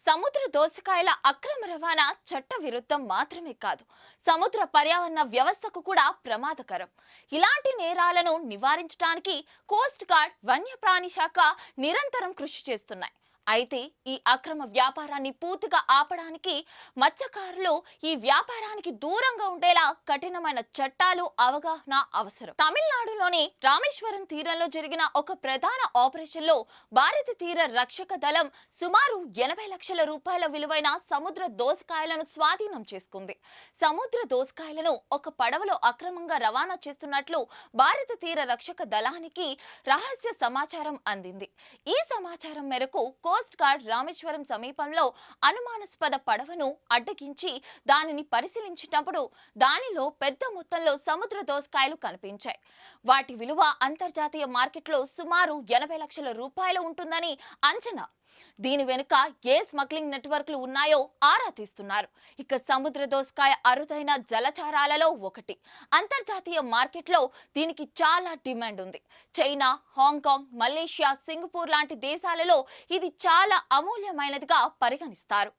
సముద్ర దోసకాయల అక్రమ రవాణా చట్ట విరుద్ధం మాత్రమే కాదు, సముద్ర పర్యావరణ వ్యవస్థకు కూడా ప్రమాదకరం. ఇలాంటి నేరాలను నివారించడానికి కోస్ట్ గార్డ్, వన్యప్రాణి శాఖ నిరంతరం కృషి చేస్తున్నాయి. అయితే ఈ అక్రమ వ్యాపారాన్ని పూర్తిగా ఆపడానికి మత్స్యకారులు ఈ వ్యాపారానికి దూరంగా ఉండేలా కఠినమైన చట్టాలు, అవగాహన అవసరం. తమిళనాడులోని రామేశ్వరం తీరంలో జరిగిన ఒక ప్రధాన ఆపరేషన్ లో భారత తీర రక్షక దళం సుమారు 80 లక్షల రూపాయల విలువైన సముద్ర దోసకాయలను స్వాధీనం చేసుకుంది. సముద్ర దోసకాయలను ఒక పడవలో అక్రమంగా రవాణా చేస్తున్నట్లు భారత తీర రక్షక దళానికి రహస్య సమాచారం అందింది. ఈ సమాచారం మేరకు కోస్ట్ గార్డ్ రామేశ్వరం సమీపంలో అనుమానాస్పద పడవను అడ్డగించి దానిని పరిశీలించినప్పుడు దానిలో పెద్ద మొత్తంలో సముద్ర దోసకాయలు కనిపించాయి. వాటి విలువ అంతర్జాతీయ మార్కెట్లో సుమారు 80 లక్షల రూపాయలు ఉంటుందని అంచనా. దీని వెనుక ఏ స్మగ్లింగ్ నెట్వర్క్లు ఉన్నాయో ఆరా తీస్తున్నారు. ఇక సముద్ర దోసకాయ అరుదైన జలచారాలలో ఒకటి. అంతర్జాతీయ మార్కెట్లో దీనికి చాలా డిమాండ్ ఉంది. చైనా, హాంకాంగ్, మలేషియా, సింగపూర్ లాంటి దేశాలలో ఇది చాలా అమూల్యమైనదిగా పరిగణిస్తారు.